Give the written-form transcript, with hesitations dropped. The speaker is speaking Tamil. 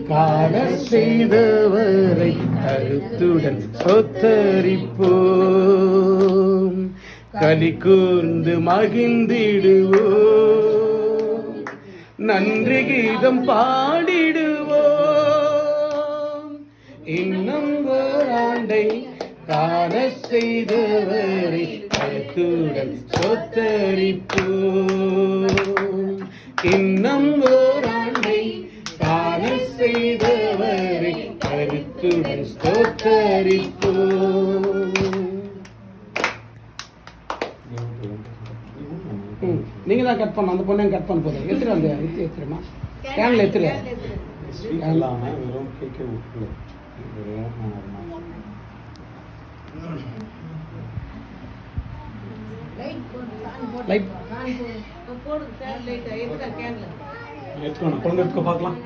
காண செய்தவரை கருத்துடன் சொத்தரிப்போம், களி கூர்ந்து மகிழ்ந்திடுவோம், நன்றி கீதம் பாடிடுவோம். இன்னும் ஓராண்டை காண செய்தவரை கருத்துடன் சொத்தரிப்போம், இன்னும் ஓராண்டை காண செய்தவரை கருத்துடன் ஸ்தோத்தரிப்போம். நீங்க தான் கட் பண்ண, அந்த பொண்ணு கட் பண்ண போதும். எத்திர அந்த எத்திரமா கேன்ல எத்திர லைட் போடு லைட் எதுக்கு கேன்ல எத்துக்கணும். குழந்தை எடுத்துக்க பார்க்கலாம்.